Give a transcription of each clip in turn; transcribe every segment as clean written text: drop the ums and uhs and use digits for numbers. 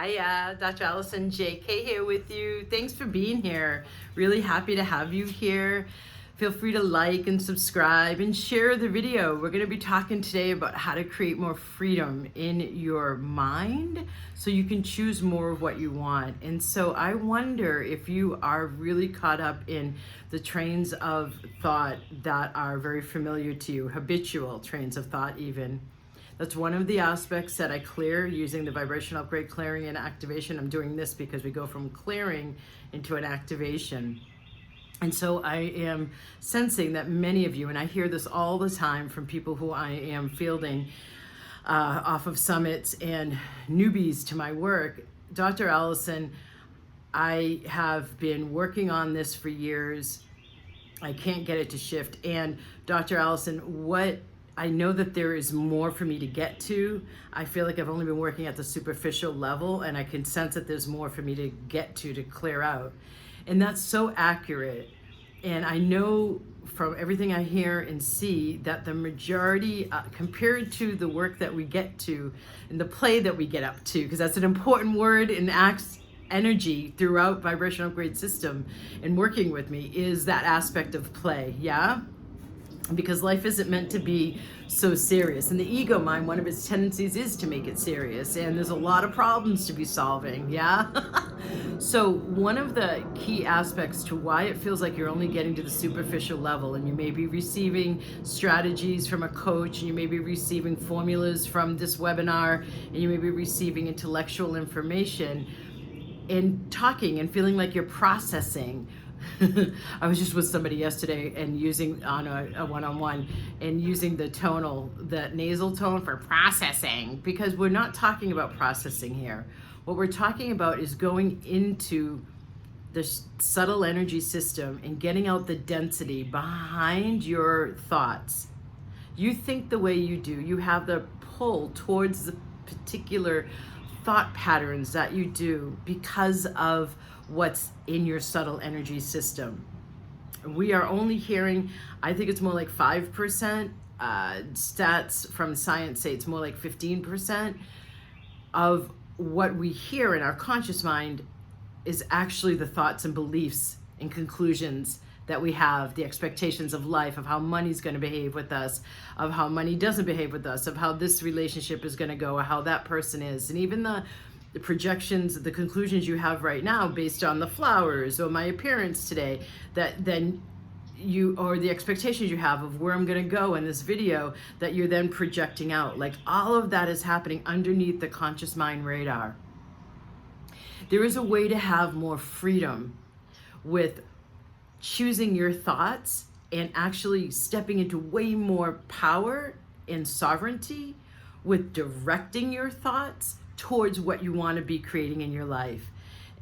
Hiya, Dr. Allison JK here with you. Thanks for being here. Really happy to have you here. Feel free to like and subscribe and share the video. We're going to be talking today about how to create more freedom in your mind so you can choose more of what you want. And so I wonder if you are really caught up in the trains of thought that are very familiar to you, habitual trains of thought even. That's one of the aspects that I clear using the vibrational upgrade clearing and activation. I'm doing this because we go from clearing into an activation. And so I am sensing that many of you, and I hear this all the time from people who I am fielding off of summits and newbies to my work. Dr. Allison, I have been working on this for years. I can't get it to shift. And Dr. Allison, I know that there is more for me to get to. I feel like I've only been working at the superficial level, and I can sense that there's more for me to get to clear out. And that's so accurate. And I know from everything I hear and see that the majority, compared to the work that we get to and the play that we get up to, because that's an important word in Acts energy throughout vibrational upgrade system and working with me, is that aspect of play, yeah? Because life isn't meant to be so serious. And the ego mind, one of its tendencies is to make it serious. And there's a lot of problems to be solving, yeah? So one of the key aspects to why it feels like you're only getting to the superficial level, and you may be receiving strategies from a coach, and you may be receiving formulas from this webinar, and you may be receiving intellectual information, and talking and feeling like you're processing. I was just with somebody yesterday and using on a one-on-one and using the nasal tone for processing, because we're not talking about processing here. What we're talking about is going into the subtle energy system and getting out the density behind your thoughts. You think the way you do, you have the pull towards the particular thought patterns that you do because of what's in your subtle energy system. We are only hearing, I think it's more like 5%. Stats from science say it's more like 15% of what we hear in our conscious mind is actually the thoughts and beliefs and conclusions that we have, the expectations of life, of how money's going to behave with us, of how money doesn't behave with us, of how this relationship is going to go, or how that person is, and even the projections, the conclusions you have right now based on the flowers or my appearance today, that then you, or the expectations you have of where I'm going to go in this video, that you're then projecting out. Like all of that is happening underneath the conscious mind radar. There is a way to have more freedom with choosing your thoughts and actually stepping into way more power and sovereignty with directing your thoughts towards what you want to be creating in your life.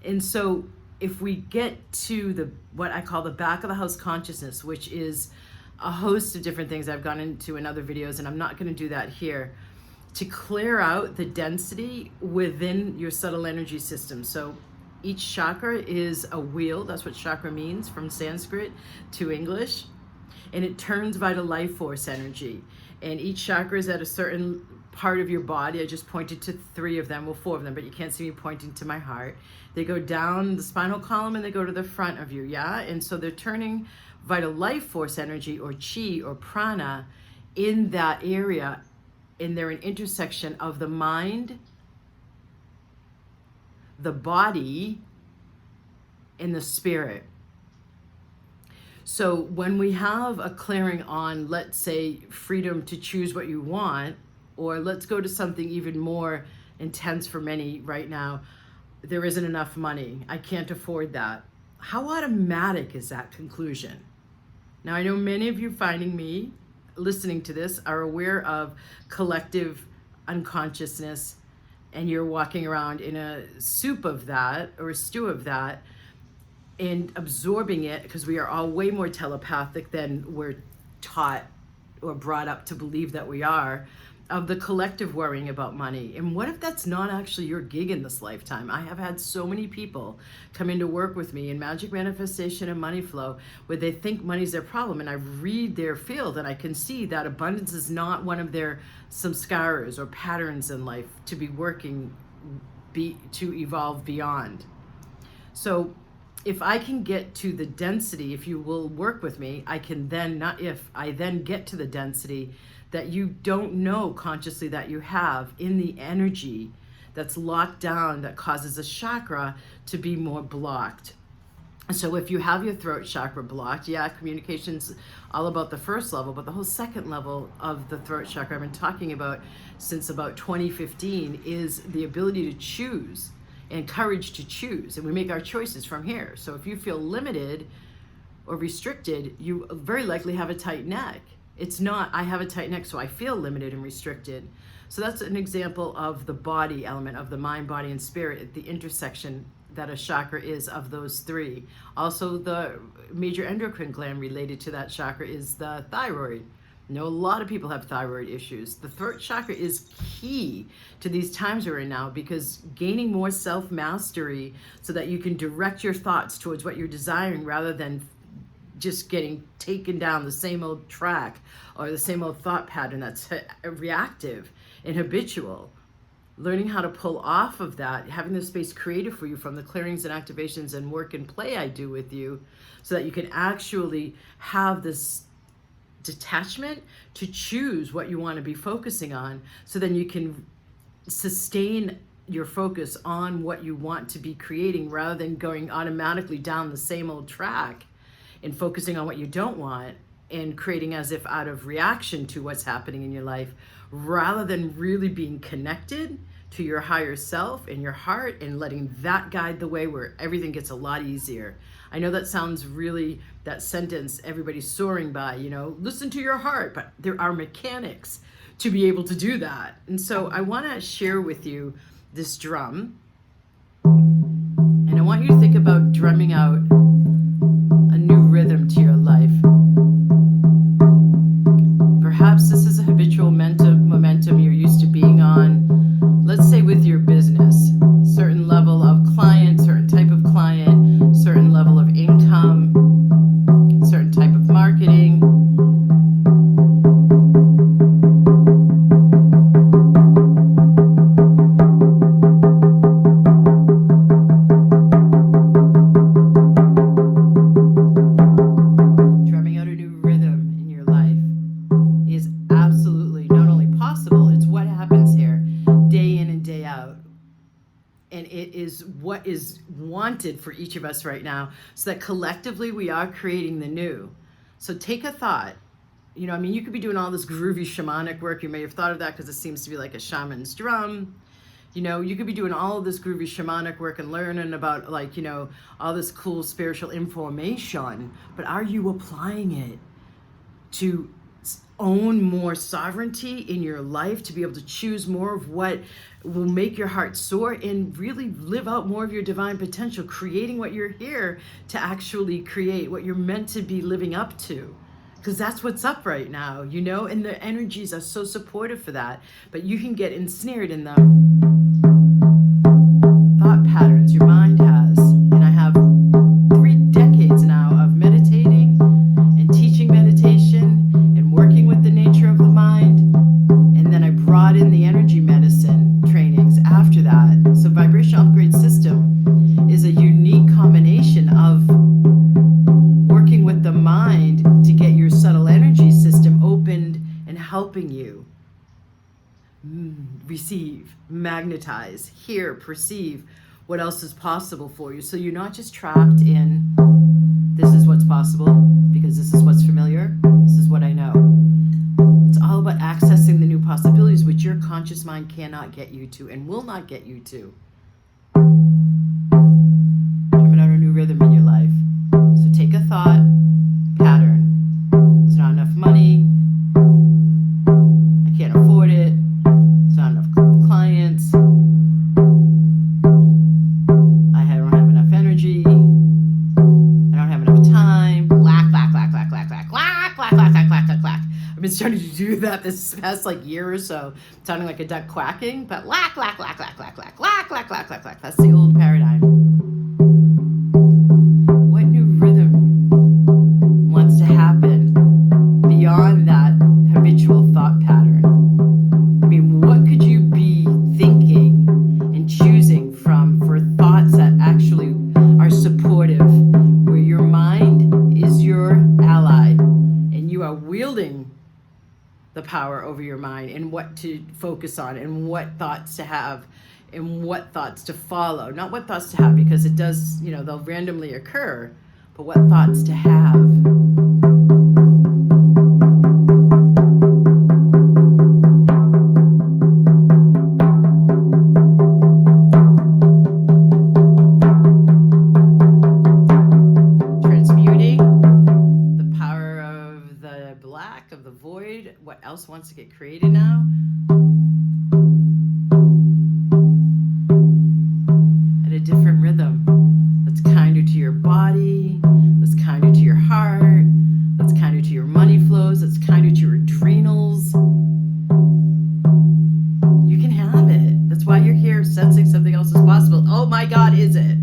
And so if we get to what I call the back of the house consciousness, which is a host of different things I've gone into in other videos, and I'm not going to do that here, to clear out the density within your subtle energy system. So each chakra is a wheel. That's what chakra means from Sanskrit to English. And it turns vital life force energy. And each chakra is at a certain part of your body. I just pointed to 3 of them, well 4 of them, but you can't see me pointing to my heart. They go down the spinal column and they go to the front of you, yeah? And so they're turning vital life force energy, or chi or prana, in that area, and they're an intersection of the mind, the body, and the spirit. So when we have a clearing on, let's say, freedom to choose what you want, or let's go to something even more intense for many right now, there isn't enough money, I can't afford that. How automatic is that conclusion? Now, I know many of you finding me, listening to this, are aware of collective unconsciousness, and you're walking around in a soup of that, or a stew of that, and absorbing it, because we are all way more telepathic than we're taught or brought up to believe that we are, of the collective worrying about money. And what if that's not actually your gig in this lifetime? I have had so many people come in to work with me in magic manifestation and money flow where they think money's their problem, and I read their field and I can see that abundance is not one of their samskaras or patterns in life to be working to evolve beyond. So if I can get to the density, if you will work with me, I can then, not if, I then get to the density that you don't know consciously that you have in the energy that's locked down that causes a chakra to be more blocked. So if you have your throat chakra blocked, yeah, communication's all about the first level, but the whole second level of the throat chakra I've been talking about since about 2015 is the ability to choose and courage to choose. And we make our choices from here. So if you feel limited or restricted, you very likely have a tight neck. It's not, I have a tight neck, so I feel limited and restricted. So that's an example of the body element of the mind, body, and spirit at the intersection that a chakra is of those three. Also, the major endocrine gland related to that chakra is the thyroid. I know a lot of people have thyroid issues. The throat chakra is key to these times we're in now, because gaining more self-mastery so that you can direct your thoughts towards what you're desiring rather than just getting taken down the same old track or the same old thought pattern that's reactive and habitual. Learning how to pull off of that, having the space created for you from the clearings and activations and work and play I do with you, so that you can actually have this detachment to choose what you want to be focusing on, so then you can sustain your focus on what you want to be creating rather than going automatically down the same old track and focusing on what you don't want and creating as if out of reaction to what's happening in your life, rather than really being connected to your higher self and your heart and letting that guide the way, where everything gets a lot easier. I know that sounds really, that sentence everybody's soaring by, listen to your heart, but there are mechanics to be able to do that. And so I want to share with you this drum, and I want you to think about drumming out a new rhythm to your life. Perhaps this is a habitual momentum you're used to being on. Let's say with your business, certain level of client, certain type of client, certain level of income, certain type of marketing. Drumming out a new rhythm in your life is absolutely not only possible, it's what happens here day in and day out. And it is what is wanted for each of us right now, so that collectively we are creating the new. So take a thought. You could be doing all this groovy shamanic work. You may have thought of that because it seems to be like a shaman's drum. You could be doing all of this groovy shamanic work and learning about all this cool spiritual information. But are you applying it to own more sovereignty in your life, to be able to choose more of what will make your heart soar and really live out more of your divine potential, creating what you're here to actually create, what you're meant to be living up to? Because that's what's up right now, and the energies are so supportive for that. But you can get ensnared in the thought patterns your mind has. And I have 3 decades now of meditating and teaching meditation and working with the nature of the mind. And then I brought in the energy medicine trainings after that. So Vibrational Upgrade System is a unique combination of working with the mind to get your subtle energy system opened and helping you receive, magnetize, hear, perceive what else is possible for you. So you're not just trapped in, this is what's possible because this is what's familiar, this is what I know. It's all about accessing the new possibilities which your conscious mind cannot get you to and will not get you to. Drumming out a new rhythm in your life. So take a thought pattern. It's not enough money. I can't afford it. It's not enough clients. I don't have enough energy. I don't have enough time. Lack, lack, lack, lack, lack, lack, lack, lack, lack, lack, lack, lack, lack. I've been starting to do that this past year or so, sounding like a duck quacking, but lack, lack, lack, lack, lack, lack, lack, lack, lack, lack, lack. That's the old paradigm. What new rhythm wants to happen beyond that habitual thought pattern? What could you be thinking and choosing power over your mind and what to focus on and what thoughts to have and what thoughts to follow. Not what thoughts to have, because it does, they'll randomly occur, but what thoughts to have. Of the void, what else wants to get created now? At a different rhythm that's kinder to your body, that's kinder to your heart, that's kinder to your money flows, that's kinder to your adrenals. You can have it. That's why you're here, sensing something else is possible. Oh my God, is it?